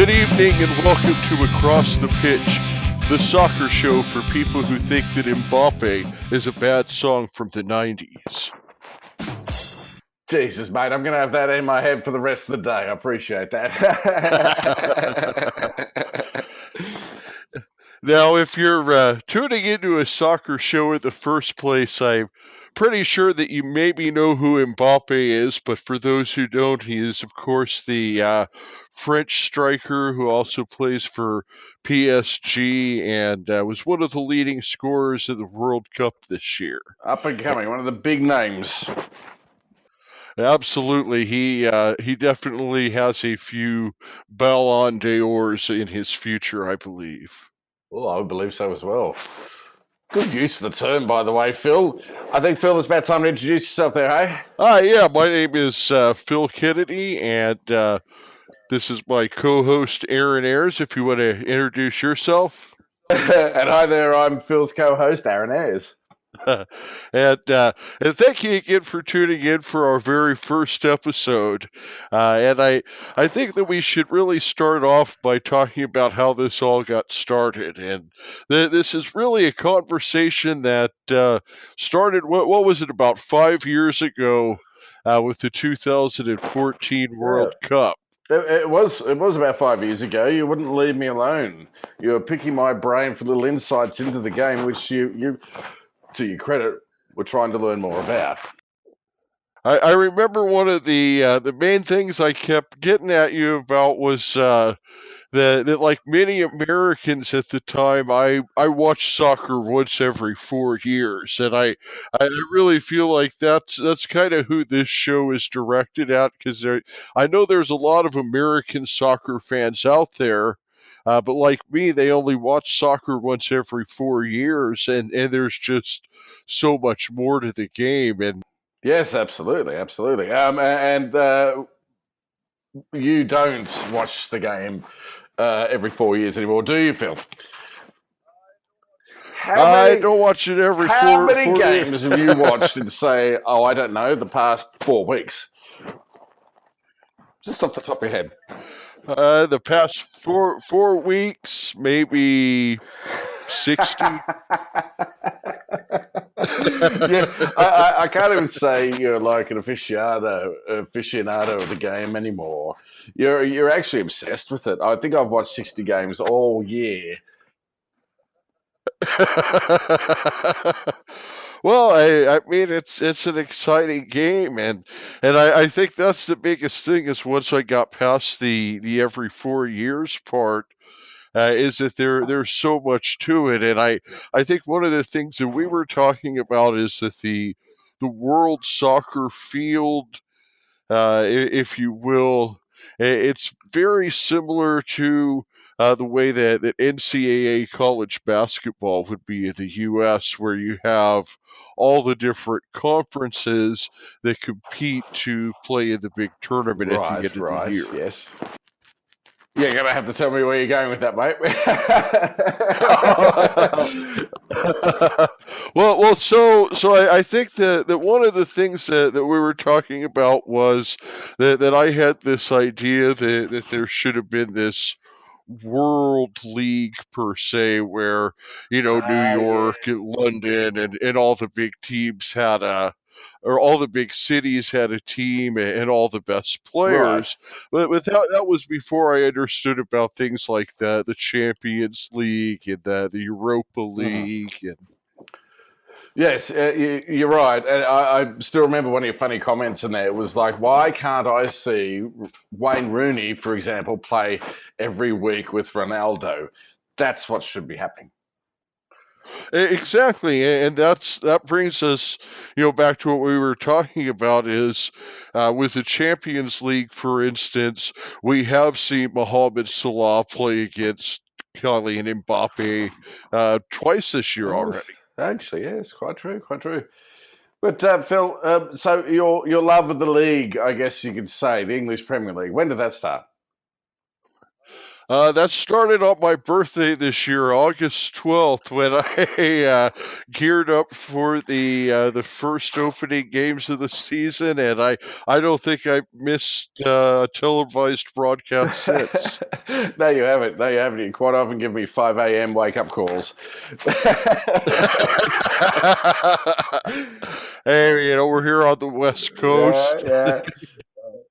Good evening and welcome to Across the Pitch, the soccer show for people who think that Mbappe is a bad song from the 90s. Jesus, mate, I'm going to have that in my head for the rest of the day. I appreciate that. Now, if you're tuning into a soccer show in the first place, I'm pretty sure that you maybe know who Mbappe is, but for those who don't, he is, of course, the French striker who also plays for PSG and was one of the leading scorers of the World Cup this year. Up and coming, one of the big names. Absolutely, he definitely has a few Ballon d'Ors in his future, I believe. Well, I would believe so as well. Good use of the term, by the way, Phil. I think, Phil, it's about time to introduce yourself there, hey? Yeah, my name is Phil Kennedy, and this is my co-host, Arran Airs, if you want to introduce yourself. And hi there, I'm Phil's co-host, Arran Airs. And thank you again for tuning in for our very first episode. And I think that we should really start off by talking about how this all got started. And this is really a conversation that started, what was it, about 5 years ago with the 2014 World Cup. It was about 5 years ago. You wouldn't leave me alone. You were picking my brain for little insights into the game, which you to your credit, were trying to learn more about. I remember one of the main things I kept getting at you about was that like many Americans at the time, I watched soccer once every 4 years, and I really feel like that's kind of who this show is directed at, because I know there's a lot of American soccer fans out there. But like me, they only watch soccer once every 4 years, and there's just so much more to the game. And yes, absolutely. And you don't watch the game every 4 years anymore, do you, Phil? I don't watch it every 4 years. How many games have you watched in, say, I don't know, the past 4 weeks? Just off the top of your head. The past four weeks, maybe 60. Yeah, I can't even say you're like an aficionado of the game anymore. You're actually obsessed with it. I think I've watched 60 games all year. Well, I mean, it's an exciting game, and I think that's the biggest thing is once I got past the every 4 years part, is that there's so much to it, and I think one of the things that we were talking about is that the world soccer field, if you will, it's very similar to the way that NCAA college basketball would be in the U.S., where you have all the different conferences that compete to play in the big tournament at the end of the year. Yes. You're going to have to tell me where you're going with that, mate. Well, so I think that one of the things that we were talking about was that I had this idea that there should have been this World League per se, where New York and London and all the big teams had or all the big cities had a team and all the best players. Right. But that was before I understood about things like the Champions League and the Europa League. And yes, you're right. And I still remember one of your funny comments in there. It was like, why can't I see Wayne Rooney, for example, play every week with Ronaldo? That's what should be happening. Exactly, and that brings us, back to what we were talking about is with the Champions League, for instance, we have seen Mohamed Salah play against Kylian Mbappe twice this year already. Actually, yes, quite true. But Phil, so your love of the league, I guess you could say, the English Premier League, when did that start? That started on my birthday this year, August 12th, when I geared up for the first opening games of the season, and I don't think I missed a televised broadcast since. No, you haven't. No, you haven't. You quite often give me 5 a.m. wake up calls. Hey, we're here on the West Yeah, Coast. yeah.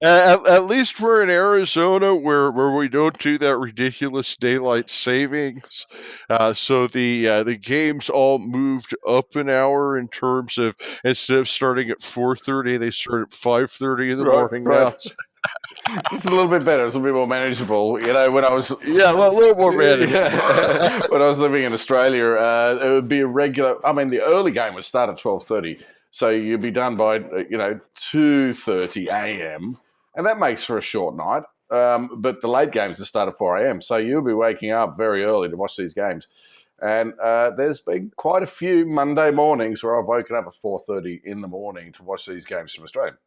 At least we're in Arizona where we don't do that ridiculous daylight savings. So the games all moved up an hour in terms of instead of starting at 4:30, they start at 5:30 in the Right, morning right. now. It's a little bit better. It's a little bit more manageable. When I was Yeah, a little more manageable. when I was living in Australia, it would be a regular. I mean, the early game would start at 12:30, so you'd be done by 2:30 a.m., and that makes for a short night. But the late games would start at 4 a.m., so you'll be waking up very early to watch these games. And there's been quite a few Monday mornings where I've woken up at 4:30 in the morning to watch these games from Australia.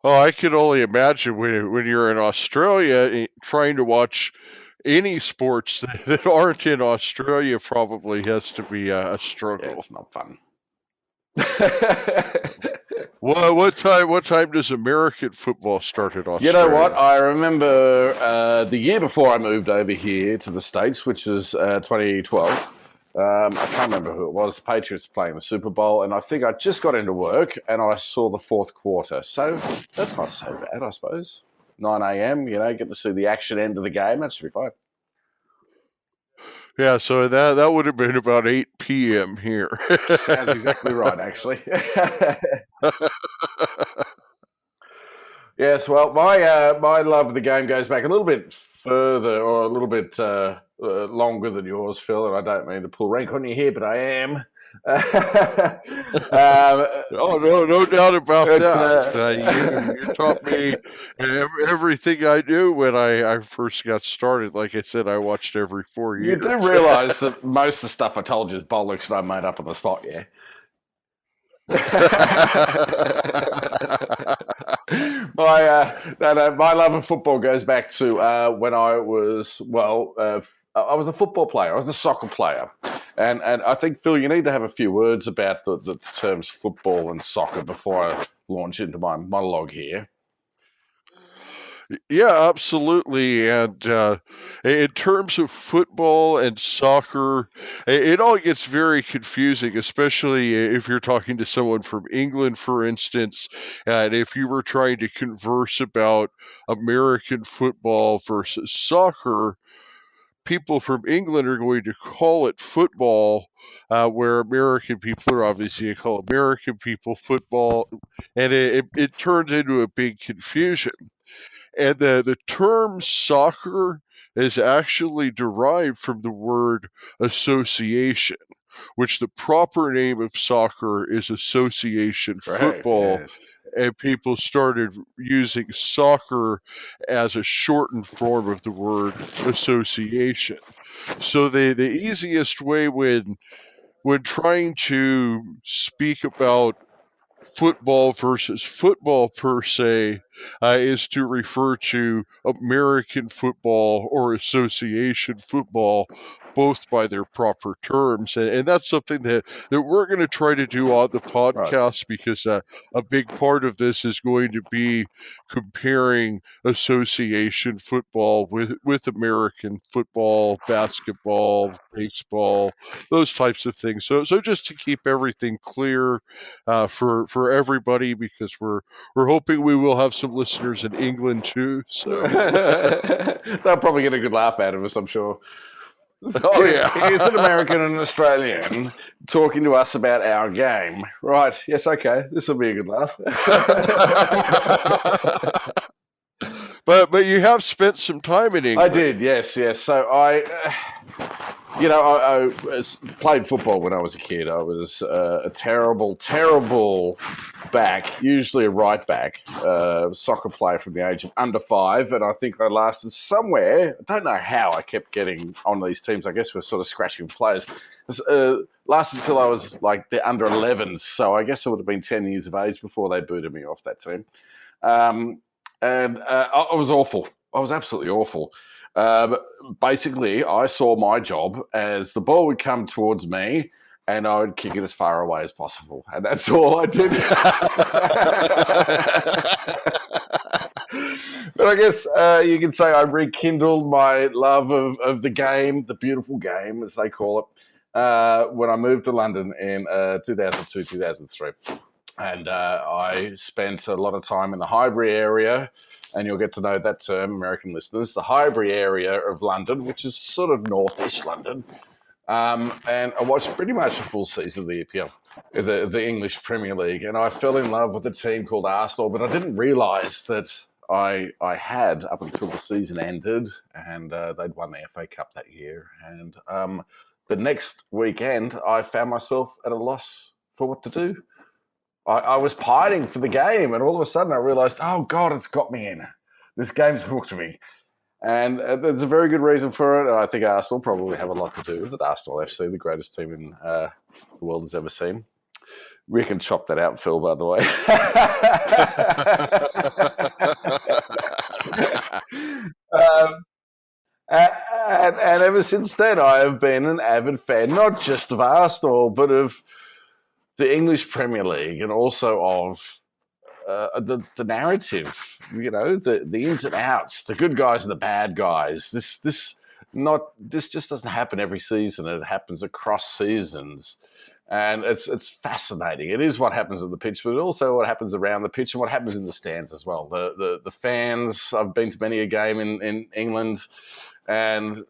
Oh, I can only imagine when you're in Australia trying to watch any sports that aren't in Australia probably has to be a Yeah, struggle. it's not fun. What time does American football start in You know what? Australia? I remember the year before I moved over here to the States, which was 2012. I can't remember who it was. The Patriots playing the Super Bowl, and I think I just got into work and I saw the fourth quarter. So that's not so bad, I suppose. 9 a.m., get to see the action end of the game. That should be fine. Yeah, so that would have been about 8 p.m. here. Sounds exactly right, actually. Yes, well, my love of the game goes back a little bit further, or a little bit longer than yours, Phil. And I don't mean to pull rank on you here, but I am. Oh, no doubt about But, that. You taught me everything I knew when I first got started. Like I said, I watched every 4 you do years. realise that most of the stuff I told you is bollocks that I made up on the spot, yeah? My love of football goes back to when I was I was a football player. I was a soccer player, and I think, Phil, you need to have a few words about the terms football and soccer before I launch into my monologue here. Yeah, absolutely. And in terms of football and soccer, it all gets very confusing, especially if you're talking to someone from England, for instance. And if you were trying to converse about American football versus soccer, people from England are going to call it football, where American people are obviously going to call American people football. And it turns into a big confusion. And the term soccer is actually derived from the word association, which the proper name of soccer is association Right, football. yes. And people started using soccer as a shortened form of the word association. So the easiest way when trying to speak about football versus football per se is to refer to American football or association football, both by their proper terms. And that's something that we're going to try to do on the Right. podcast because a big part of this is going to be comparing association football with American football, basketball, baseball, those types of things. So just to keep everything clear for everybody because we're hoping we will have some listeners in England too. So They'll probably get a good laugh out of us, I'm sure. oh Here's an yeah. American and an Australian talking to us about our game. Right. Yes, okay. This will be a good laugh. But you have spent some time in I England. did, yes, yes. So I played football when I was a kid. I was a terrible, terrible back, usually a right back, soccer player from the age of under 5. And I think I lasted somewhere, I don't know how I kept getting on these teams. I guess we're sort of scratching players. Lasted until I was like the under 11s. So I guess I would have been 10 years of age before they booted me off that team. And I was awful. I was absolutely awful. Basically, I saw my job as the ball would come towards me, and I would kick it as far away as possible, and that's all I did. But I guess you can say I rekindled my love of the game, the beautiful game, as they call it, when I moved to London in 2002, 2003. And I spent a lot of time in the Highbury area, and you'll get to know that term, American listeners, the Highbury area of London, which is sort of northeast London. And I watched pretty much a full season of the EPL, the English Premier League, and I fell in love with a team called Arsenal, but I didn't realise that I had up until the season ended, and they'd won the FA Cup that year. And the next weekend, I found myself at a loss for what to do. I was pining for the game, and all of a sudden I realised, oh God, it's got me in. This game's hooked me. And there's a very good reason for it. And I think Arsenal probably have a lot to do with it. Arsenal FC, the greatest team in the world has ever seen. We can chop that out, Phil, by the way. And ever since then, I have been an avid fan, not just of Arsenal, but of the English Premier League, and also of the narrative, the ins and outs, the good guys and the bad guys. This just doesn't happen every season. It happens across seasons, and it's fascinating. It is what happens on the pitch, but also what happens around the pitch and what happens in the stands as well. The fans. I've been to many a game in England, and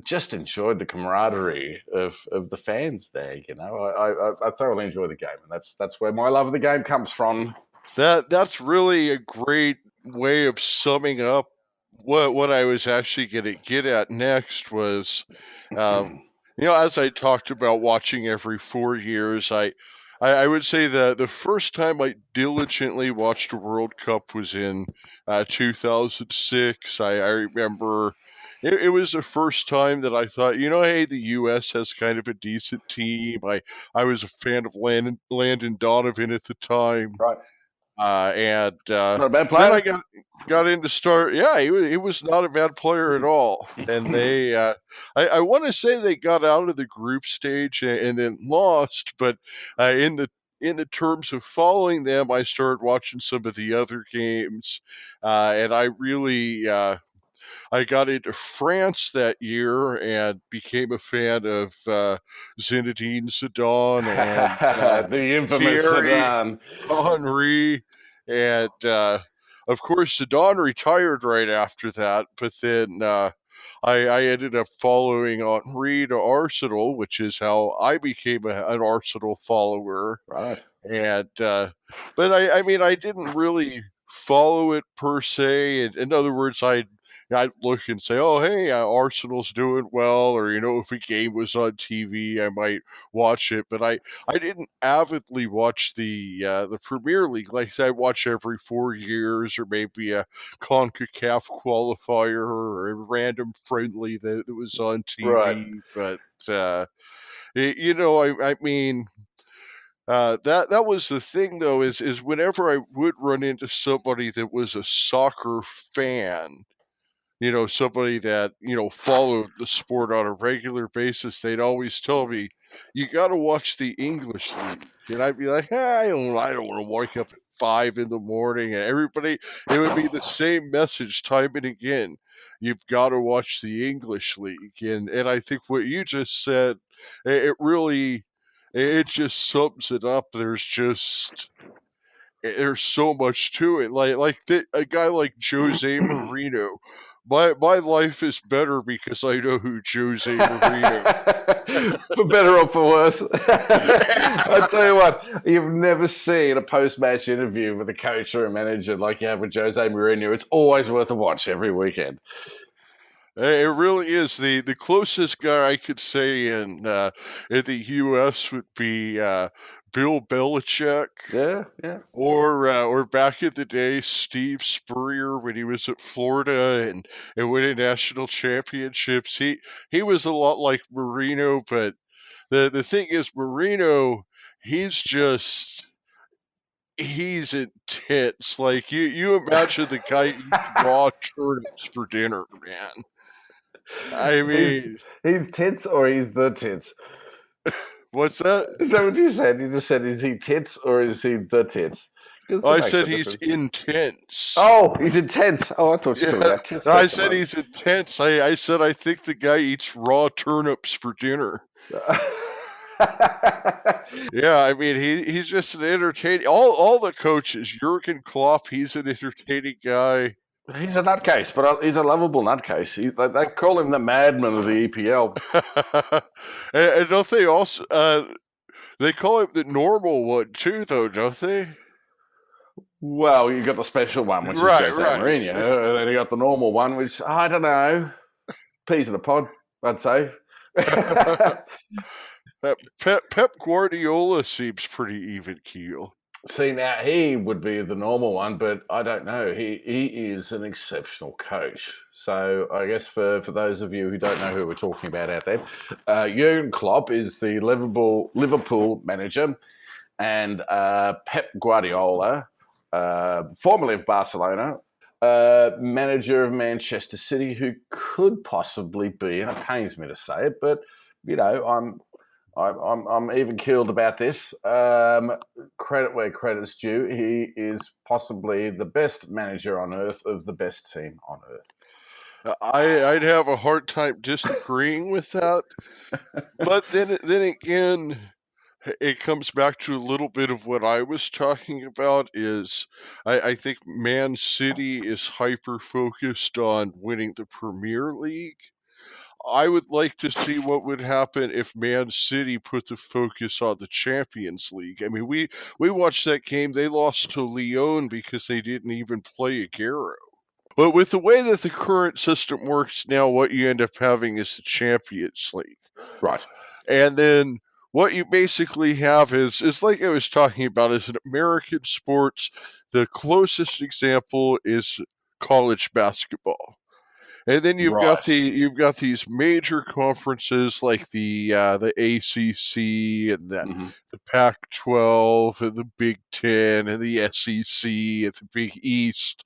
just enjoyed the camaraderie of the fans there. I thoroughly enjoy the game, and that's where my love of the game comes from. That's really a great way of summing up what I was actually going to get at next was, as I talked about watching every 4 years, I would say that the first time I diligently watched a World Cup was in 2006. I remember it was the first time that I thought, hey, the U.S. has kind of a decent team. I was a fan of Landon Donovan at the time. Right. And Not a bad player. then I got into start. Yeah, he was not a bad player at all. And they, I want to say they got out of the group stage and then lost. But in the terms of following them, I started watching some of the other games, and I really. I got into France that year and became a fan of Zinedine Zidane and the infamous Thierry Zidane. Henry, and of course Zidane retired right after that. But then I ended up following Henry to Arsenal, which is how I became an Arsenal follower. Right. And but I mean I didn't really follow it per se. In other words, I'd look and say, oh, hey, Arsenal's doing well, or, if a game was on TV, I might watch it. But I didn't avidly watch the Premier League. Like I said, I watch every 4 years, or maybe a CONCACAF qualifier or a random friendly that was on TV. Right. But, I mean... that was the thing, though, is whenever I would run into somebody that was a soccer fan, somebody that, followed the sport on a regular basis, they'd always tell me, you got to watch the English League. And I'd be like, I don't want to wake up at 5 in the morning. And everybody, it would be the same message time and again. You've got to watch the English League. And I think what you just said, it really, it just sums it up. There's so much to it. A guy like Jose Mourinho. My life is better because I know who Jose Mourinho. For better or for worse. I tell you what, you've never seen a post-match interview with a coach or a manager like you have with Jose Mourinho. It's always worth a watch every weekend. It really is. The closest guy I could say in the U.S. would be Bill Belichick. Yeah. Or back in the day, Steve Spurrier when he was at Florida and winning national championships. He was a lot like Marino, but the thing is, Marino, he's just he's intense. Like you imagine the guy eats raw turnips for dinner, man. I he's mean, he's tits or he's the tits. what's that? Is that what you said? You just said, is he tits or is he the tits? Because that I makes a said he's difference. intense. Oh, he's intense. Oh, I thought you were talking Yeah, about tits there I for a said moment. he's intense. I said I think the guy eats raw turnips for dinner. Yeah, I mean he's just an entertaining. All the coaches, Jurgen Klopp, he's an entertaining guy. He's a nutcase, but he's a lovable nutcase. They call him the madman of the EPL. And don't they also they call him the normal one too, though, don't they? Well, you got the special one, which is Right, Jose right. Mourinho. Then you got the normal one, which I don't know, peas in a pod, I'd say. Pep Guardiola seems pretty even keel. See, now he would be the normal one, but I don't know. He is an exceptional coach. So I guess for those of you who don't know who we're talking about out there, Jurgen Klopp is the Liverpool manager, and Pep Guardiola, formerly of Barcelona, manager of Manchester City, who could possibly be, and it pains me to say it, but you know, I'm even keeled about this. Credit where credit's due. He is possibly the best manager on earth of the best team on earth. I'd have a hard time disagreeing with that, but then again, it comes back to a little bit of what I was talking about. Is I think Man City is hyper focused on winning the Premier League. I would like to see what would happen if Man City put the focus on the Champions League. I mean, we watched that game. They lost to Lyon because they didn't even play Aguero. But with the way that the current system works now, what you end up having is the Champions League. Right. And then what you basically have is like I was talking about, is in American sports, the closest example is college basketball. And then Right. you've got these major conferences like the ACC and Mm-hmm. the Pac-12 and the Big Ten and the SEC and the Big East.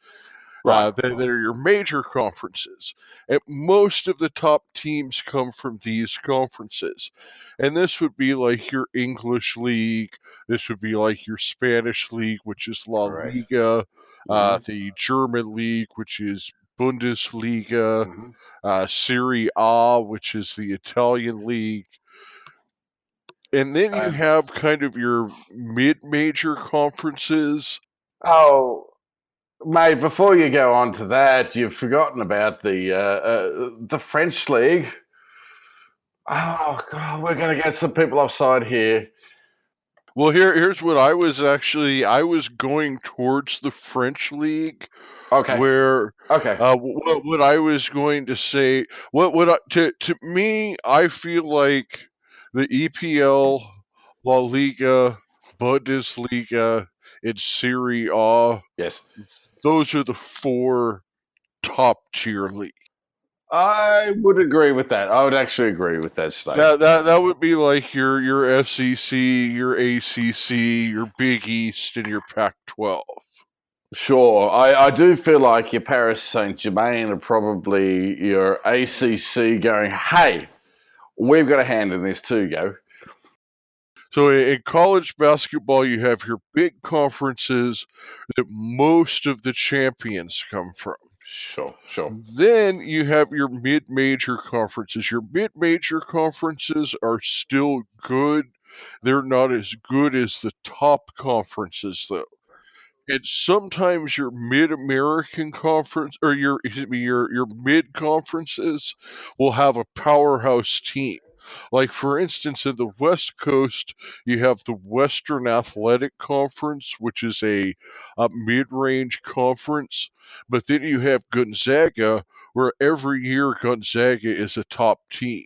Right. That are your major conferences. And most of the top teams come from these conferences. And this would be like your English league. This would be like your Spanish league, which is La Correct. Liga. Mm-hmm. The German league, which is Bundesliga. Mm-hmm. Serie A, which is the Italian league. And then you And have kind of your mid-major conferences. oh, mate, before you go on to that, you've forgotten about the French league. Oh God, we're going to get some people offside here. Well, here's what I was going towards the French league, Okay. where Okay. what I was going to say, to me, I feel like the EPL, La Liga, Bundesliga, and Serie A, Yes. those are the four top tier leagues. I would agree with that. I would actually agree with that statement. That would be like your SEC, your ACC, your Big East, and your Pac-12. Sure. I do feel like your Paris Saint Germain are probably your ACC going, hey, we've got a hand in this too, go. So in college basketball, you have your big conferences that most of the champions come from. Sure, sure. Then you have your mid-major conferences. Your mid-major conferences are still good. They're not as good as the top conferences, though. And sometimes your mid-American conference or your mid conferences will have a powerhouse team. Like for instance, in the West Coast, you have the Western Athletic Conference, which is a mid-range conference, but then you have Gonzaga, where every year Gonzaga is a top team.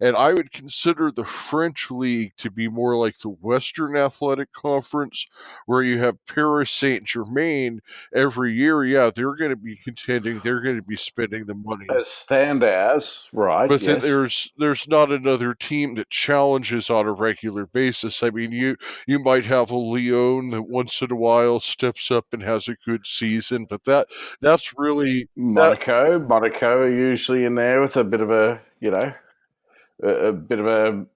And I would consider the French league to be more like the Western Athletic Conference, where you have Paris Saint Germain every year. Yeah, they're going to be contending. They're going to be spending the money. As standouts, right? But then Yes. there's not another team that challenges on a regular basis. I mean, you might have a Lyon that once in a while steps up and has a good season, but that's really that. Monaco are usually in there with a bit of a, a bit of a.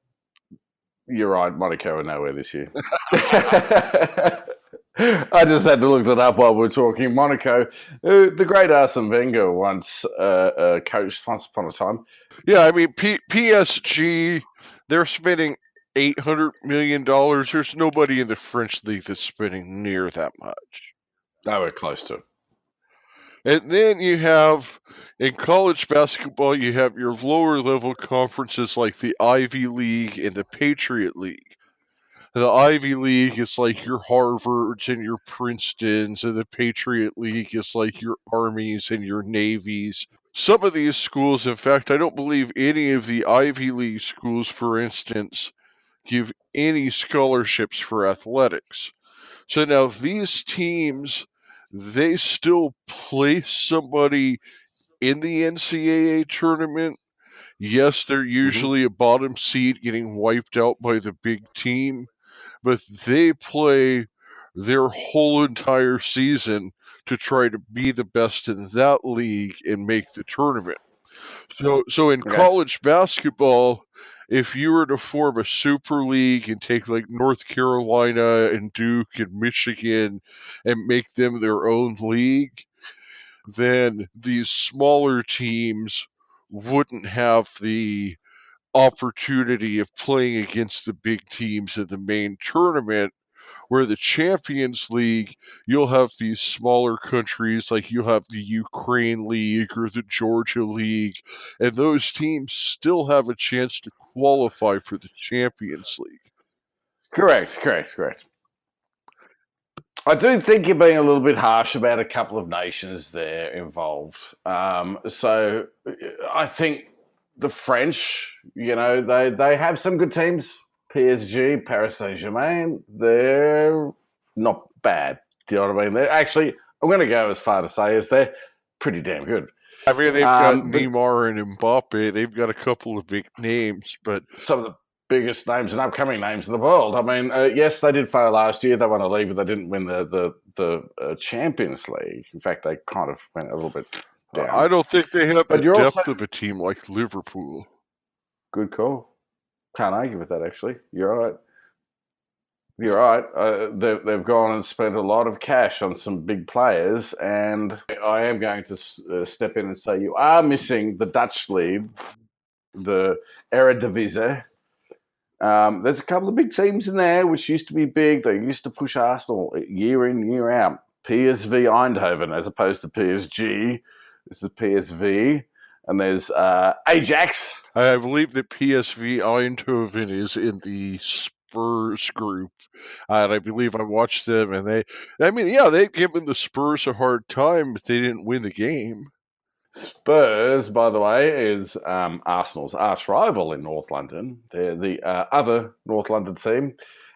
You're right, Monaco are nowhere this year. I just had to look that up while we were talking. Monaco, the great Arsene Wenger once coached once upon a time. Yeah, I mean PSG, they're spending $800 million. There's nobody in the French league that's spending near that much. No, we're close to it. And then you have, in college basketball, you have your lower level conferences like the Ivy League and the Patriot League. The Ivy League is like your Harvards and your Princetons, and the Patriot League is like your Armies and your Navies. Some of these schools, in fact, I don't believe any of the Ivy League schools, for instance, give any scholarships for athletics. So now these teams, they still place somebody in the NCAA tournament. Yes, they're usually a bottom seed getting wiped out by the big team, but they play their whole entire season to try to be the best in that league and make the tournament. So in college basketball, if you were to form a super league and take like North Carolina and Duke and Michigan and make them their own league, then these smaller teams wouldn't have the opportunity of playing against the big teams in the main tournament. Where the Champions League, you'll have these smaller countries, like you'll have the Ukraine League or the Georgia League, and those teams still have a chance to qualify for the Champions League. Correct. I do think you're being a little bit harsh about a couple of nations there involved. So I think the French, they have some good teams. PSG, Paris Saint-Germain, they're not bad. Do you know what I mean? They're actually, I'm going to go as far to say as they're pretty damn good. I mean, they've got Neymar and Mbappe. They've got a couple of big names, but some of the biggest names and upcoming names in the world. I mean, yes, they did fail last year. They won a league, but they didn't win the Champions League. In fact, they kind of went a little bit down. I don't think they have the depth of a team like Liverpool. Good call. Can't argue with that, actually. You're right. They've gone and spent a lot of cash on some big players, and I am going to step in and say you are missing the Dutch league, the Eredivisie. There's a couple of big teams in there which used to be big. They used to push Arsenal year in, year out. PSV Eindhoven as opposed to PSG. This is PSV. And there's Ajax. I believe that PSV Eindhoven is in the Spurs group. And I believe I watched them, and they've given the Spurs a hard time, but they didn't win the game. Spurs, by the way, is Arsenal's arch rival in North London. They're the other North London team,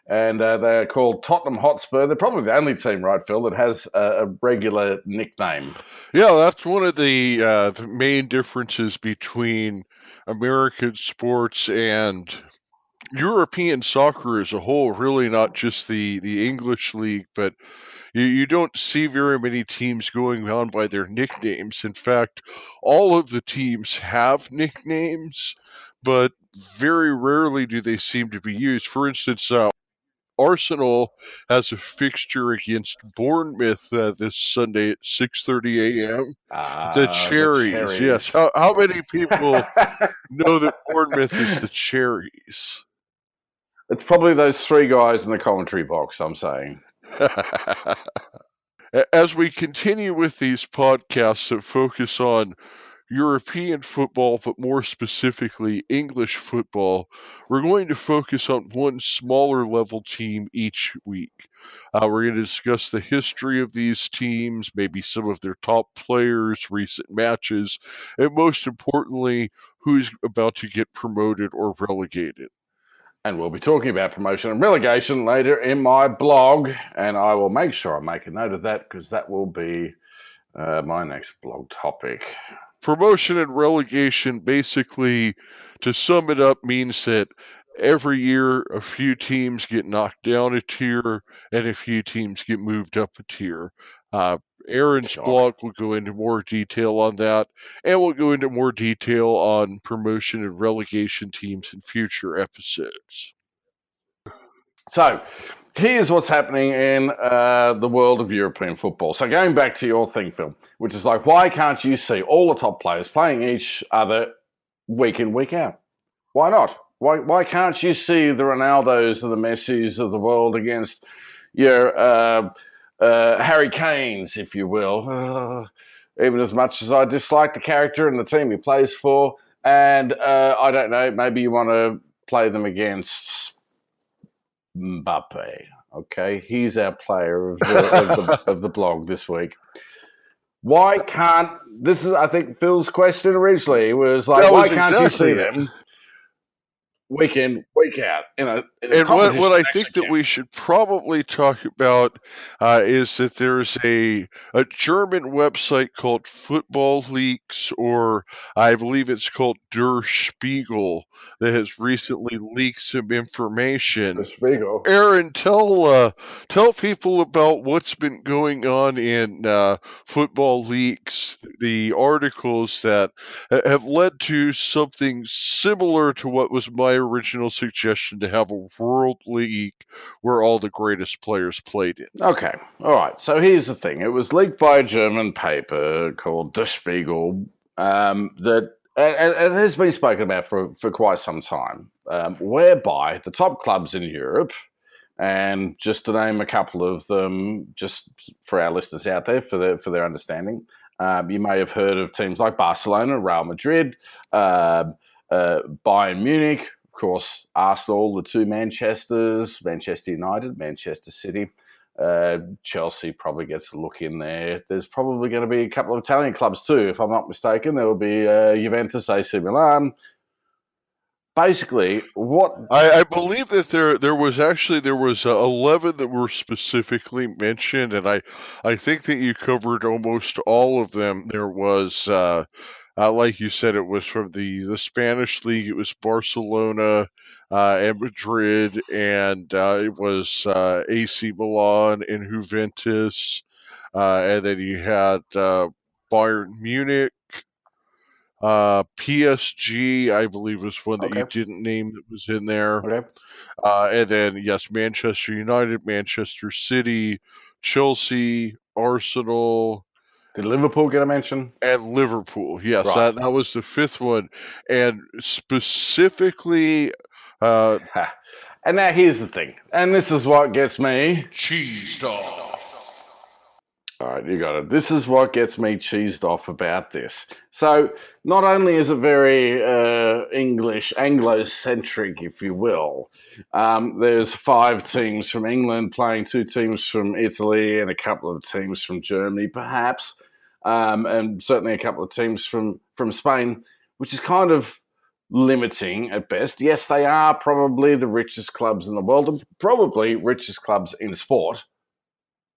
and they're called Tottenham Hotspur. They're probably the only team, right, Phil, that has a regular nickname. Yeah, that's one of the main differences between American sports and European soccer as a whole, really not just the English league, but you don't see very many teams going on by their nicknames. In fact, all of the teams have nicknames, but very rarely do they seem to be used. For instance, Arsenal has a fixture against Bournemouth this Sunday at 6:30 a.m. The Cherries. Yes. How many people know that Bournemouth is the Cherries? It's probably those three guys in the commentary box, I'm saying. As we continue with these podcasts that focus on European football, but more specifically English football, we're going to focus on one smaller level team each week. We're going to discuss the history of these teams, maybe some of their top players, recent matches, and most importantly, who's about to get promoted or relegated. And we'll be talking about promotion and relegation later in my blog, and I will make sure I make a note of that because that will be my next blog topic. Promotion and relegation, basically, to sum it up, means that every year a few teams get knocked down a tier and a few teams get moved up a tier. Aaron's blog will go into more detail on that, and we'll go into more detail on promotion and relegation teams in future episodes. So, here's what's happening in the world of European football. So, going back to your thing, Phil, which is like, why can't you see all the top players playing each other week in, week out? Why not? Why can't you see the Ronaldos and the Messis of the world against your Harry Kanes, if you will? Even as much as I dislike the character and the team he plays for, and I don't know, maybe you want to play them against Mbappe. Okay, he's our player of the blog this week. Why can't this is? I think Phil's question originally was like, why can't you see them week in, week out? And what I think that we should probably talk about is that there's a German website called Football Leaks, or I believe it's called Der Spiegel, that has recently leaked some information. Der Spiegel. Aaron, tell people about what's been going on in Football Leaks, the articles that have led to something similar to what was my original suggestion, to have a World League where all the greatest players played in. Okay, all right. So here's the thing. It was leaked by a German paper called Der Spiegel that it has been spoken about for quite some time, whereby the top clubs in Europe, and just to name a couple of them, just for our listeners out there, for their understanding, you may have heard of teams like Barcelona, Real Madrid, Bayern Munich, of course, Arsenal, the two Manchesters, Manchester United, Manchester City. Chelsea probably gets a look in there. There's probably going to be a couple of Italian clubs too, if I'm not mistaken. There will be Juventus, AC Milan. Basically, what I believe that there was 11 that were specifically mentioned, and I think that you covered almost all of them. There was like you said, it was from the Spanish league. It was Barcelona and Madrid, and it was AC Milan and Juventus, and then you had Bayern Munich. PSG, I believe, was one that you didn't name that was in there. Okay. And then, yes, Manchester United, Manchester City, Chelsea, Arsenal. Did Liverpool get a mention? And Liverpool, yes. Right. That was the fifth one. And specifically... and now here's the thing. And this is what gets me... cheesed off. All right, you got it. This is what gets me cheesed off about this. So not only is it very English, Anglo-centric, if you will, there's 5 teams from England playing 2 teams from Italy and a couple of teams from Germany, perhaps, and certainly a couple of teams from Spain, which is kind of limiting at best. Yes, they are probably the richest clubs in the world and probably richest clubs in sport.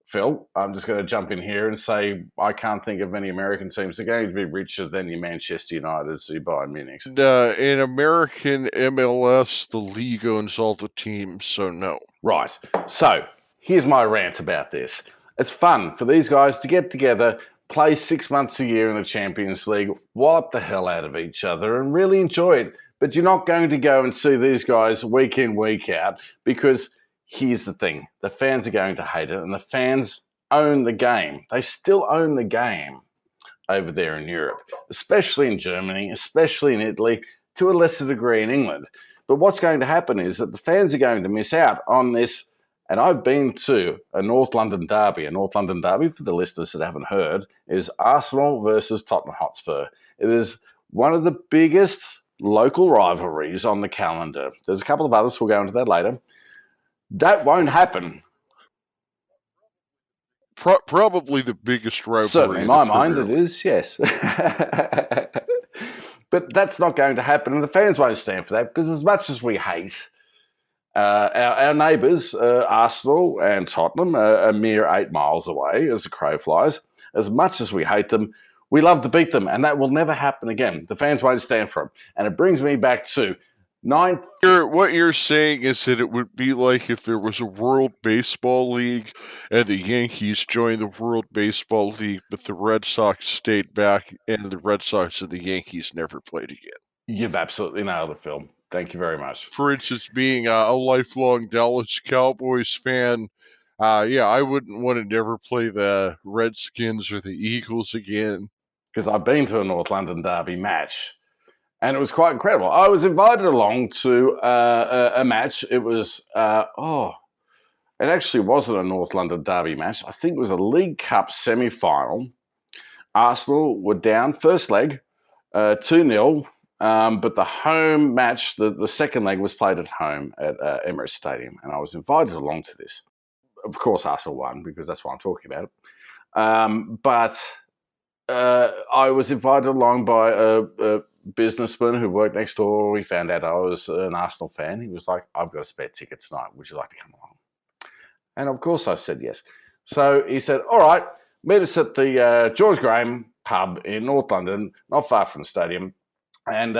Phil, I'm just going to jump in here and say I can't think of many American teams that are going to be richer than your Manchester United, the Bayern Munich. In American MLS, the league owns all the teams, so no. Right. So here's my rant about this. It's fun for these guys to get together, play 6 months a year in the Champions League, wallop the hell out of each other and really enjoy it. But you're not going to go and see these guys week in, week out, because... here's the thing. The fans are going to hate it, and the fans own the game. They still own the game over there in Europe, especially in Germany, especially in Italy, to a lesser degree in England. But what's going to happen is that the fans are going to miss out on this. And I've been to a North London derby. A North London derby, for the listeners that haven't heard, is Arsenal versus Tottenham Hotspur. It is one of the biggest local rivalries on the calendar. There's a couple of others. We'll go into that later. That won't happen. Probably the biggest rivalry. Certainly, in my mind, it is, yes. But that's not going to happen, and the fans won't stand for that, because as much as we hate our neighbours, Arsenal and Tottenham, a mere 8 miles away as the crow flies, as much as we hate them, we love to beat them, and that will never happen again. The fans won't stand for it. And it brings me back to what you're saying is that it would be like if there was a World Baseball League and the Yankees joined the World Baseball League, but the Red Sox stayed back and the Red Sox and the Yankees never played again. You've absolutely nailed it, Phil. Thank you very much. For instance, being a lifelong Dallas Cowboys fan, I wouldn't want to never play the Redskins or the Eagles again. Because I've been to a North London Derby match, and it was quite incredible. I was invited along to a match. It was, it actually wasn't a North London Derby match. I think it was a League Cup semi-final. Arsenal were down first leg, 2-0, but the home match, the second leg, was played at home at Emirates Stadium, and I was invited along to this. Of course, Arsenal won, because that's what I'm talking about. But I was invited along by a businessman who worked next door. He found out I was an Arsenal fan. He was like, "I've got a spare ticket tonight. Would you like to come along?" And of course I said yes. So he said, "All right, meet us at the George Graham pub in North London, not far from the stadium, and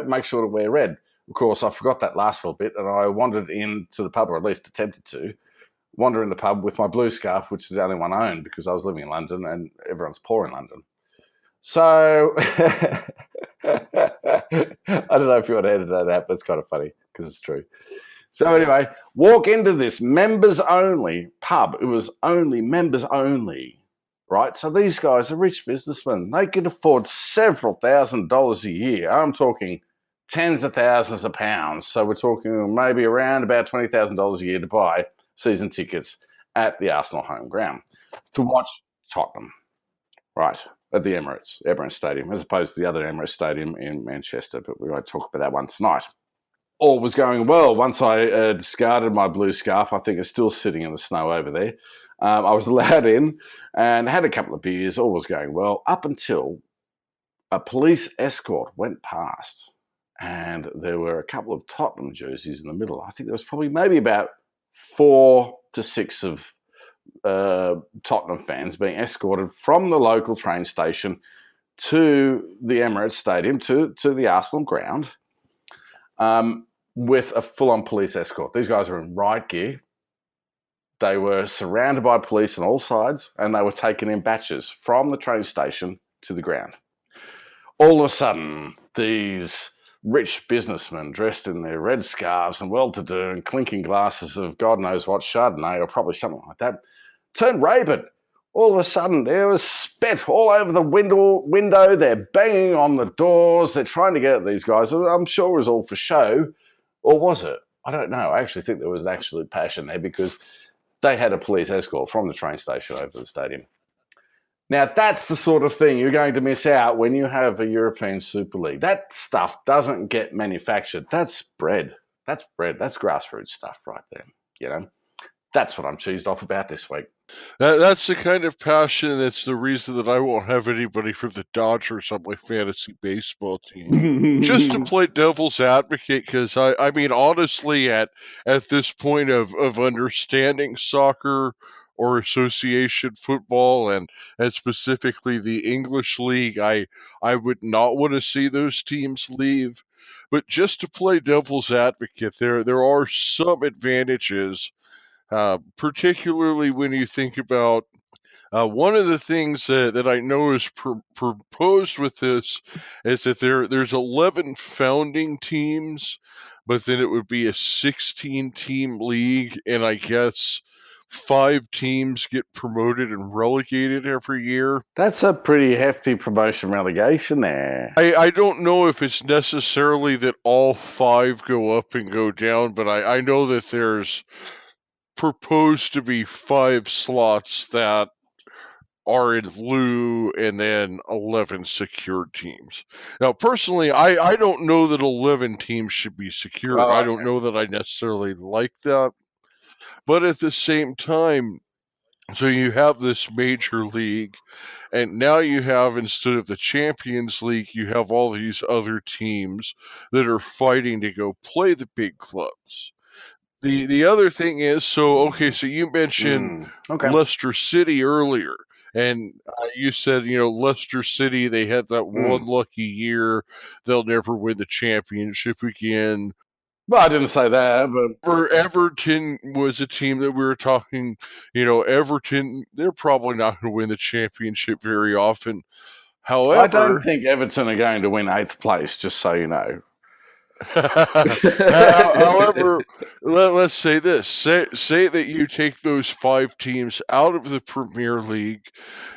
make sure to wear red." Of course, I forgot that last little bit, and I wandered into the pub, or at least attempted to wander in the pub with my blue scarf, which is the only one I owned, because I was living in London and everyone's poor in London. So I don't know if you want to edit that out, but it's kind of funny because it's true. So anyway, walk into this members-only pub. It was only members only, right? So these guys are rich businessmen. They can afford several $1,000s a year. I'm talking tens of thousands of pounds. So we're talking maybe around about $20,000 a year to buy season tickets at the Arsenal home ground to watch Tottenham, right, at the Emirates Stadium, as opposed to the other Emirates Stadium in Manchester. But we won't talk about that one tonight. All was going well. Once I discarded my blue scarf, I think it's still sitting in the snow over there. I was allowed in and had a couple of beers. All was going well up until a police escort went past, and there were a couple of Tottenham jerseys in the middle. I think there was probably maybe about 4 to 6 of Tottenham fans being escorted from the local train station to the Emirates Stadium, to the Arsenal ground, with a full-on police escort. These guys were in riot gear. They were surrounded by police on all sides, and they were taken in batches from the train station to the ground. All of a sudden, these rich businessmen dressed in their red scarves and well-to-do and clinking glasses of God knows what, Chardonnay or probably something like that, turned rabid. All of a sudden, there was spit all over the window. They're banging on the doors. They're trying to get at these guys. I'm sure it was all for show. Or was it? I don't know. I actually think there was an absolute passion there, because they had a police escort from the train station over to the stadium. Now, that's the sort of thing you're going to miss out when you have a European Super League. That stuff doesn't get manufactured. That's bread. That's bread. That's grassroots stuff right there. You know, that's what I'm cheesed off about this week. That's the kind of passion that's the reason that I won't have anybody from the Dodgers on my fantasy baseball team. Just to play devil's advocate, because I mean, honestly, at this point of understanding soccer or association football, and specifically the English league, I would not want to see those teams leave. But just to play devil's advocate, there are some advantages. Particularly when you think about one of the things that I know is proposed with this is that there's 11 founding teams, but then it would be a 16-team league, and I guess 5 teams get promoted and relegated every year. That's a pretty hefty promotion relegation there. I don't know if it's necessarily that all 5 go up and go down, but I know that there's proposed to be 5 slots that are in lieu and then 11 secured teams. Now, personally, I don't know that 11 teams should be secured. I Oh, don't know that I necessarily like that. But at the same time, so you have this major league, and now you have, instead of the Champions League, you have all these other teams that are fighting to go play the big clubs. The other thing is, so you mentioned okay. Leicester City earlier, and you said, Leicester City, they had that one lucky year, they'll never win the championship again. Well, I didn't say that, but Everton was a team that we were talking, Everton, they're probably not going to win the championship very often. I don't However, think Everton are going to win 8th place, just so you know. however, let's say this. Say that you take those 5 teams out of the Premier League.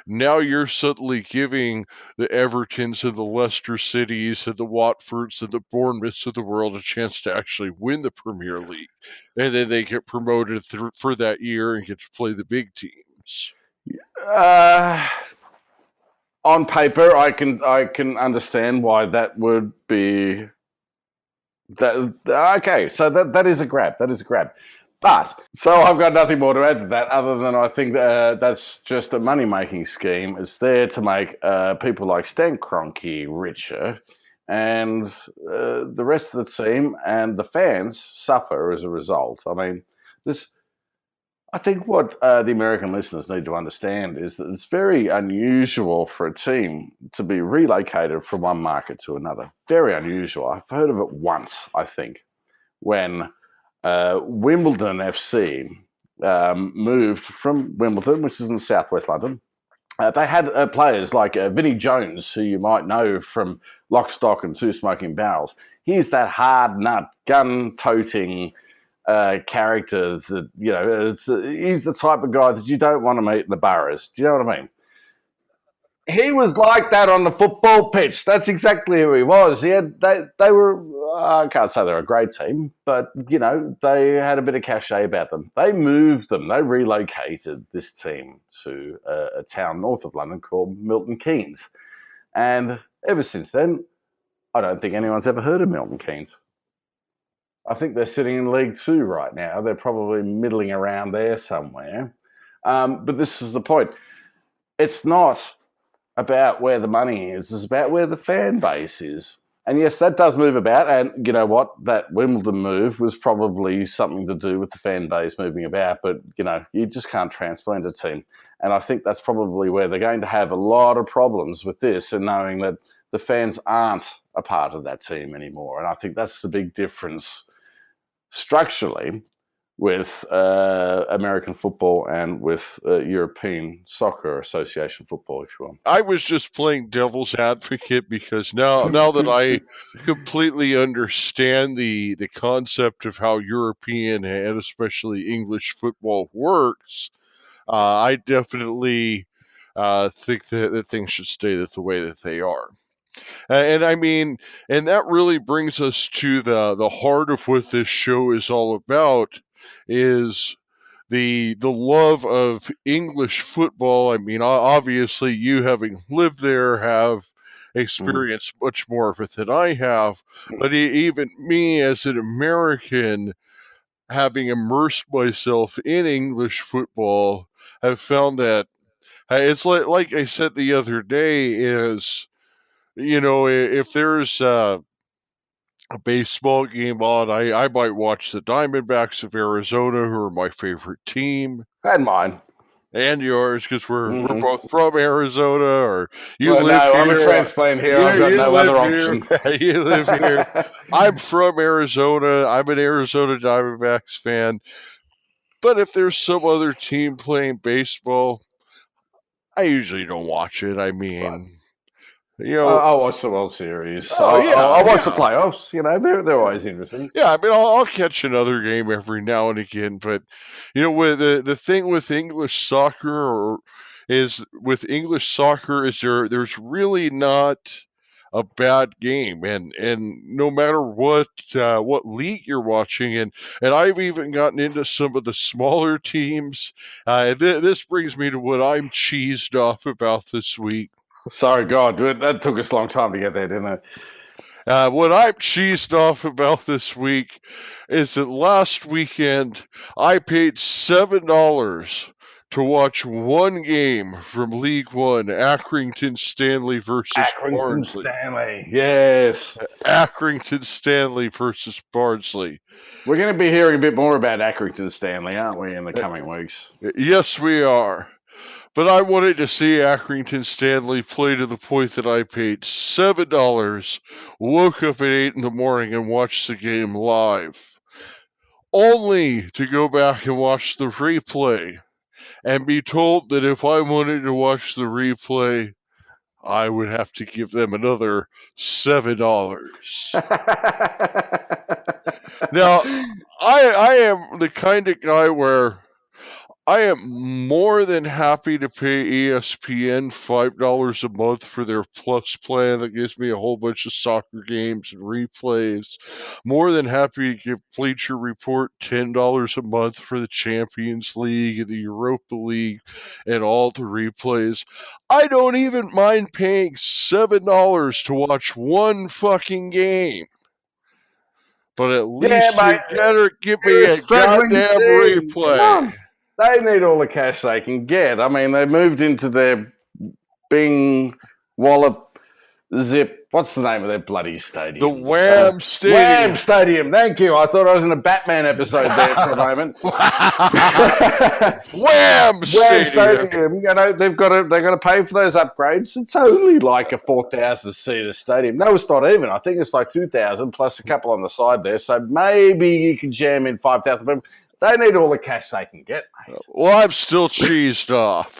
Now you're suddenly giving the Evertons and the Leicester Cities and the Watfords and the Bournemouths of the world a chance to actually win the Premier League. And then they get promoted for that year and get to play the big teams. On paper, I can understand why that would be that. Okay, so that is a grab. That is a grab. But so I've got nothing more to add to that, other than I think that's just a money making scheme. It's there to make people like Stan Kroenke richer, and the rest of the team and the fans suffer as a result. I mean, this. I think what the American listeners need to understand is that it's very unusual for a team to be relocated from one market to another. Very unusual. I've heard of it once, I think, when Wimbledon FC moved from Wimbledon, which is in southwest London. They had players like Vinnie Jones, who you might know from Lock, Stock and Two Smoking Barrels. He's that hard nut, gun-toting character that, he's the type of guy that you don't want to meet in the boroughs. Do you know what I mean? He was like that on the football pitch. That's exactly who he was. They were, I can't say they're a great team, but, they had a bit of cachet about them. They moved them. They relocated this team to a town north of London called Milton Keynes. And ever since then, I don't think anyone's ever heard of Milton Keynes. I think they're sitting in League Two right now. They're probably middling around there somewhere. But this is the point. It's not about where the money is. It's about where the fan base is. And yes, that does move about. And you know what? That Wimbledon move was probably something to do with the fan base moving about. But, you just can't transplant a team. And I think that's probably where they're going to have a lot of problems with this, and knowing that the fans aren't a part of that team anymore. And I think that's the big difference structurally with American football and with European Soccer Association football, if you want. I was just playing devil's advocate because now that I completely understand the concept of how European and especially English football works, I definitely think that things should stay the way that they are. And I mean, and that really brings us to the heart of what this show is all about, is the love of English football. I mean, obviously, you having lived there have experienced much more of it than I have. But even me as an American, having immersed myself in English football, have found that it's like I said the other day is, if there's a baseball game on, I might watch the Diamondbacks of Arizona, who are my favorite team. And mine. And yours, because we're both from Arizona, or you Well, live no, here. I'm a transplant here. I've got no other option. You live here. I'm from Arizona. I'm an Arizona Diamondbacks fan. But if there's some other team playing baseball, I usually don't watch it. I mean, I'll watch the World Series. Oh, yeah, I'll watch the playoffs. They're always interesting. Yeah, I mean, I'll catch another game every now and again, but with the thing with English soccer is there's really not a bad game, and no matter what league you're watching, and I've even gotten into some of the smaller teams. This brings me to what I'm cheesed off about this week. Sorry, God, that took us a long time to get there, didn't it? What I'm cheesed off about this week is that last weekend I paid $7 to watch one game from League One, Accrington Stanley versus Accrington Barnsley. Stanley, yes. Accrington Stanley versus Barnsley. We're going to be hearing a bit more about Accrington Stanley, aren't we, in the coming weeks? Yes, we are. But I wanted to see Accrington Stanley play to the point that I paid $7, woke up at 8 in the morning and watched the game live. Only to go back and watch the replay and be told that if I wanted to watch the replay, I would have to give them another $7. Now, I am the kind of guy where I am more than happy to pay ESPN $5 a month for their Plus plan that gives me a whole bunch of soccer games and replays. More than happy to give Bleacher Report $10 a month for the Champions League and the Europa League and all the replays. I don't even mind paying $7 to watch one fucking game. But at least you gotta give me a goddamn replay. They need all the cash they can get. I mean, they moved into their Bing, Wallop, Zip. What's the name of their bloody stadium? The Wham Stadium. Wham Stadium. Thank you. I thought I was in a Batman episode there for a moment. Wham Stadium. You know, they've got to pay for those upgrades. It's only like a 4,000 seater stadium. No, it's not even. I think it's like 2,000 plus a couple on the side there. So maybe you can jam in 5,000. But they need all the cash they can get, mate. Well, I'm still cheesed off.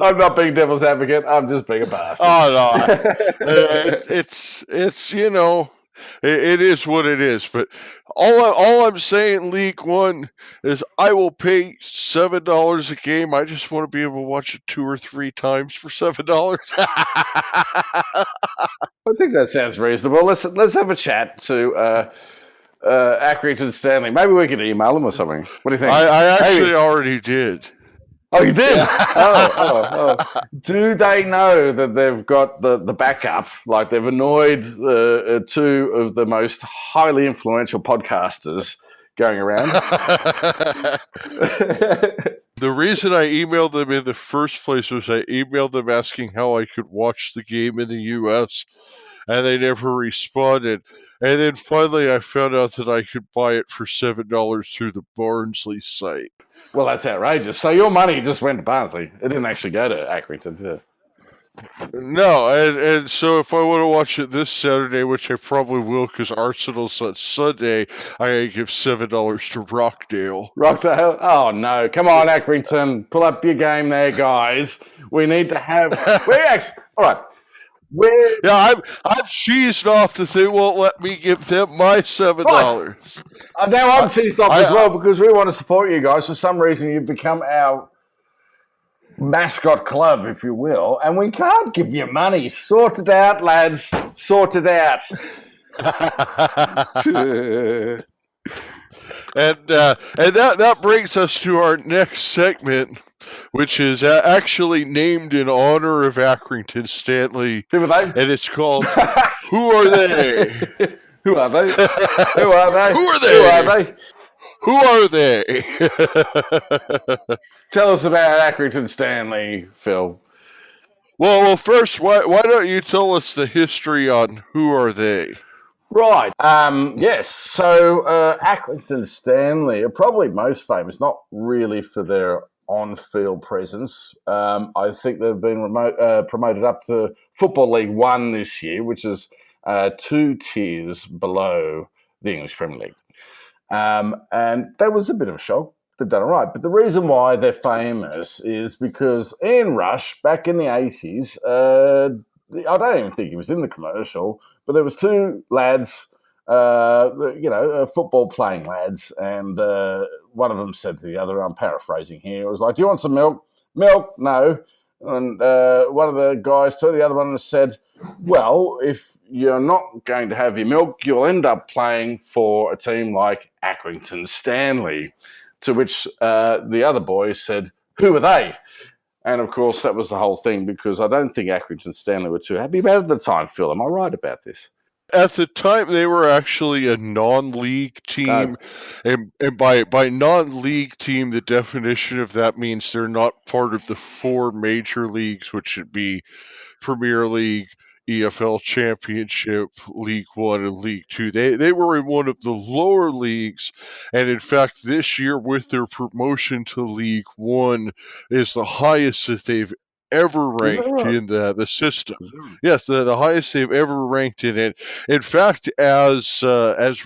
I'm not being devil's advocate. I'm just being a bastard. Oh, no. It's you know, it is what it is. But all I'm saying, League One, is I will pay $7 a game. I just want to be able to watch it 2 or 3 times for $7. I think that sounds reasonable. Let's have a chat to Accrington Stanley. Maybe we could email them or something. What do you think? I actually already did. Oh, you did? Oh. Do they know that they've got the backup? Like they've annoyed 2 of the most highly influential podcasters going around? The reason I emailed them in the first place was I emailed them asking how I could watch the game in the U.S., and they never responded. And then finally I found out that I could buy it for $7 through the Barnsley site. Well, that's outrageous. So your money just went to Barnsley. It didn't actually go to Accrington, did it? No, and so if I want to watch it this Saturday, which I probably will because Arsenal's on Sunday, I gotta give $7 to Rockdale. Rockdale? Oh, no. Come on, Accrington. Pull up your game there, guys. We need to have... All right. Yeah, I'm cheesed off that they won't let me give them my $7. Right. Now I'm cheesed off as well because we want to support you guys. For some reason, you've become our mascot club, if you will, and we can't give you money. Sort it out, lads. Sort it out. And that brings us to our next segment, which is actually named in honor of Accrington Stanley. Who are they? And it's called Who Are They? Who are they? Who are they? Who are they? Who are they? Who are they? Tell us about Accrington Stanley, Phil. Well, first, why don't you tell us the history on Who Are They? Right. Yes. So Accrington Stanley are probably most famous, not really for their on-field presence. I think they've been promoted up to Football League One this year, which is 2 tiers below the English Premier League. And that was a bit of a shock. They've done it right. But the reason why they're famous is because Ian Rush, back in the 80s, I don't even think he was in the commercial, but there was 2 lads, football-playing lads, and one of them said to the other, I'm paraphrasing here, it was like, do you want some milk? Milk? No. And one of the guys to the other one said, well, if you're not going to have your milk, you'll end up playing for a team like Accrington Stanley. To which the other boy said, who are they? And of course, that was the whole thing, because I don't think Accrington Stanley were too happy about it at the time, Phil. Am I right about this? At the time, they were actually a non-league team, and by non-league team, the definition of that means they're not part of the four major leagues, which would be Premier League, EFL Championship, League One, and League Two. They were in one of the lower leagues, and in fact, this year with their promotion to League One is the highest that they've ever Is that ranked right? in the system. Yes, the highest they've ever ranked in it. In fact, as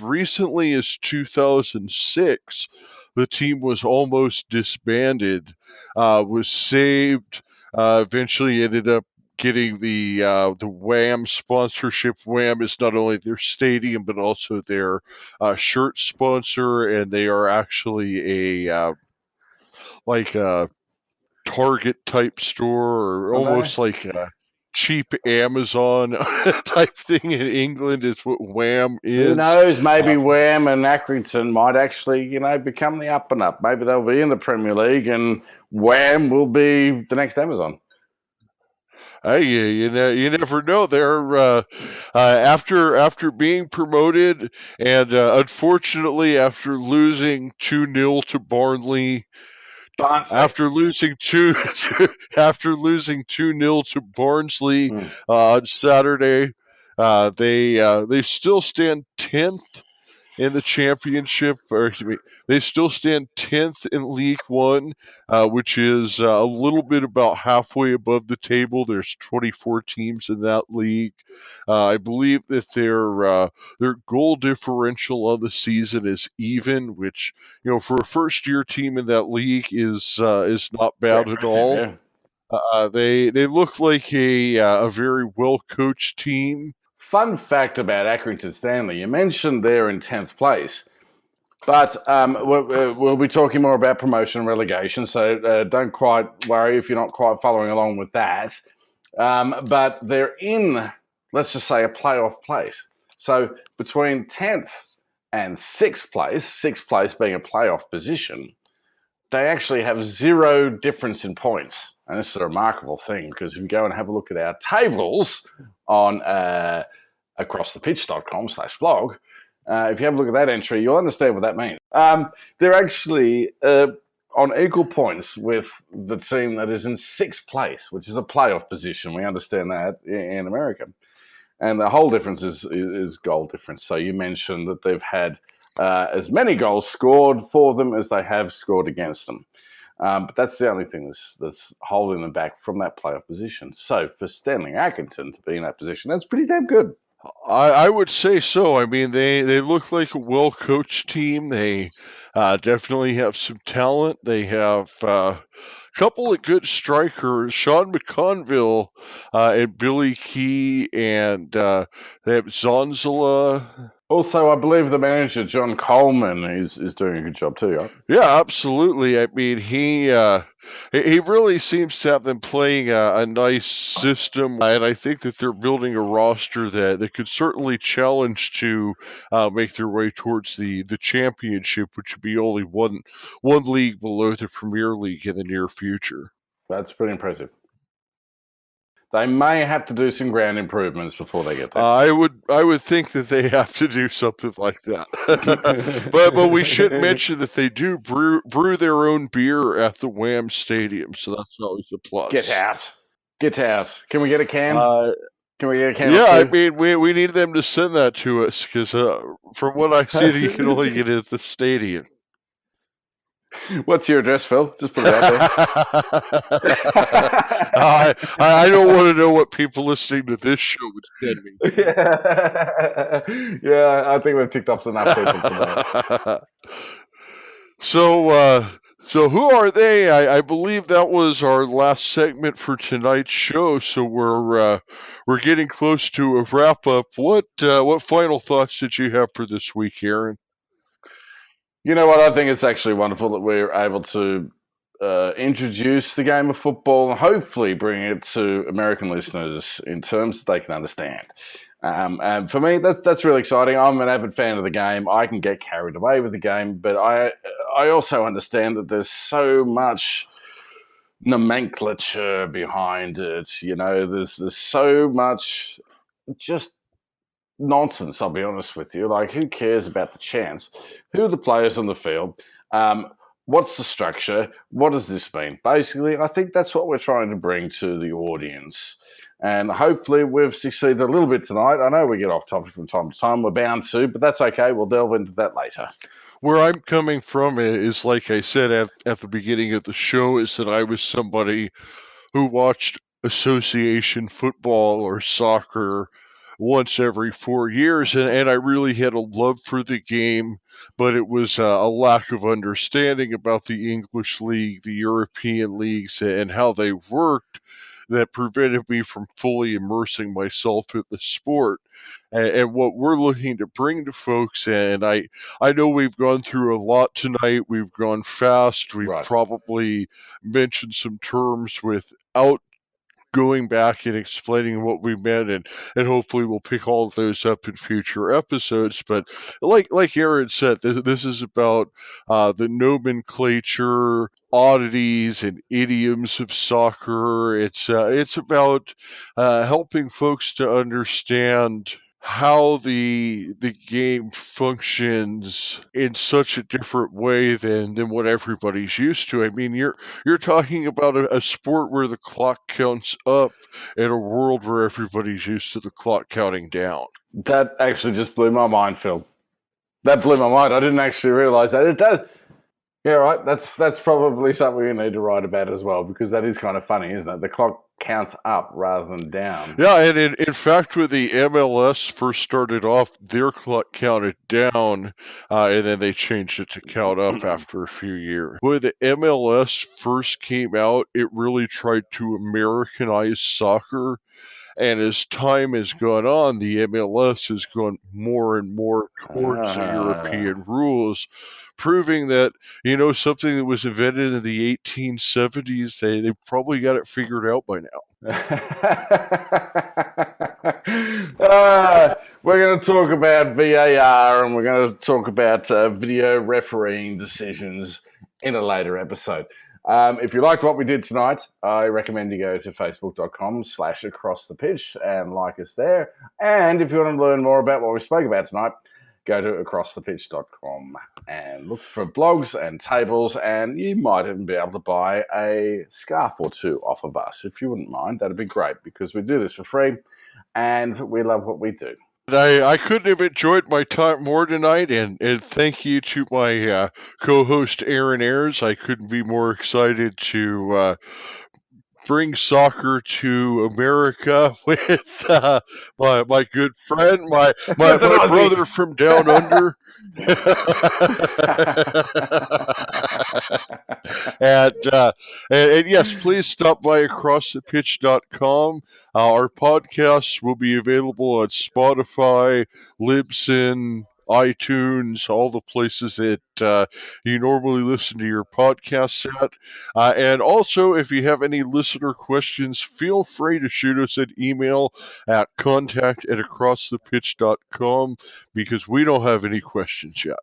recently as 2006, the team was almost disbanded, was saved. Eventually, ended up getting the Wham sponsorship. Wham is not only their stadium but also their shirt sponsor, and they are actually a like a Target type store, or Are almost they? like a cheap Amazon type thing in England is what Wham Who is. knows? Maybe Wham and Accrington might actually, become the up and up. Maybe they'll be in the Premier League, and Wham will be the next Amazon. Hey, you never know. They're after being promoted, and unfortunately after losing 2-0 to Barnsley, Barnsley. after losing two after losing 2-0 to Barnsley on Saturday, they still stand 10th in the championship, or excuse me, they still stand 10th in League One, which is a little bit about halfway above the table. There's 24 teams in that league. I believe that their goal differential on the season is even, which for a first year team in that league is not bad at Impressive, all. yeah. They look like a very well coached team. Fun fact about Accrington Stanley: you mentioned they're in 10th place, but we'll be talking more about promotion and relegation, so don't quite worry if you're not quite following along with that. But they're in, let's just say, a playoff place. So between 10th and 6th place being a playoff position, they actually have zero difference in points. And this is a remarkable thing, because if you go and have a look at our tables on acrossthepitch.com/blog, if you have a look at that entry, you'll understand what that means. They're actually on equal points with the team that is in 6th place, which is a playoff position. We understand that in America. And the whole difference is goal difference. So you mentioned that they've had as many goals scored for them as they have scored against them. But that's the only thing that's holding them back from that playoff position. So for Stanley Accrington to be in that position, that's pretty damn good. I would say so. I mean, they look like a well coached team. They definitely have some talent. They have a couple of good strikers, Sean McConville and Billy Key, and they have Zonzala. Also, I believe the manager, John Coleman, is doing a good job too, right? Yeah, absolutely. I mean, he really seems to have them playing a nice system, and I think that they're building a roster that could certainly challenge to make their way towards the championship, which would be only one league below the Premier League in the near future. That's pretty impressive. They may have to do some ground improvements before they get there. I would think that they have to do something like that. but we should mention that they do brew their own beer at the Wham Stadium, so that's always a plus. Get out. Can we get a can? Can we get a can? Yeah, I mean, we need them to send that to us, because from what I see, you can only get it at the stadium. What's your address, Phil? Just put it out there. I don't want to know what people listening to this show would send me. Yeah, I think we've ticked off enough people today. So who are they? I believe that was our last segment for tonight's show. So we're getting close to a wrap up. What final thoughts did you have for this week, Aaron? You know what? I think it's actually wonderful that we're able to introduce the game of football and hopefully bring it to American listeners in terms that they can understand. And for me, that's really exciting. I'm an avid fan of the game. I can get carried away with the game, but I also understand that there's so much nomenclature behind it. You know, there's so much just nonsense. I'll be honest with you. Like, who cares about the chance? Who are the players on the field? What's the structure? What does this mean? Basically, I think that's what we're trying to bring to the audience. And hopefully we've succeeded a little bit tonight. I know we get off topic from time to time. We're bound to, but that's okay. We'll delve into that later. Where I'm coming from is, like I said at the beginning of the show, is that I was somebody who watched association football or soccer once every 4 years, and I really had a love for the game, but it was a lack of understanding about the English league, the European leagues, and how they worked that prevented me from fully immersing myself in the sport. And what we're looking to bring to folks, and I know we've gone through a lot tonight. We've gone fast. We've Right. probably mentioned some terms without going back and explaining what we meant, and hopefully we'll pick all of those up in future episodes. But like Aaron said, this is about the nomenclature, oddities, and idioms of soccer. It's about helping folks to understand how the game functions in such a different way than what everybody's used to. I mean, you're talking about a sport where the clock counts up in a world where everybody's used to the clock counting down. That actually just blew my mind, Phil. That blew my mind. I didn't actually realize that. It does. Yeah, right. That's probably something we need to write about as well, because that is kind of funny, isn't it? The clock counts up rather than down. Yeah, and in fact, when the MLS first started off, their clock counted down, and then they changed it to count up after a few years. When the MLS first came out, it really tried to Americanize soccer. And as time has gone on, the MLS has gone more and more towards the European rules, proving that, something that was invented in the 1870s, they probably got it figured out by now. We're going to talk about VAR, and we're going to talk about video refereeing decisions in a later episode. If you liked what we did tonight, I recommend you go to facebook.com/acrossthepitch and like us there. And if you want to learn more about what we spoke about tonight, go to acrossthepitch.com and look for blogs and tables, and you might even be able to buy a scarf or two off of us. If you wouldn't mind, that'd be great, because we do this for free and we love what we do. I couldn't have enjoyed my time more tonight, and thank you to my co-host Arran Airs. I couldn't be more excited to bring soccer to America with my good friend, my brother from down under. and yes, please stop by acrossthepitch.com. Our podcasts will be available on Spotify, Libsyn, iTunes, all the places that you normally listen to your podcasts at. And also, if you have any listener questions, feel free to shoot us an email at contact@acrossthepitch.com, because we don't have any questions yet.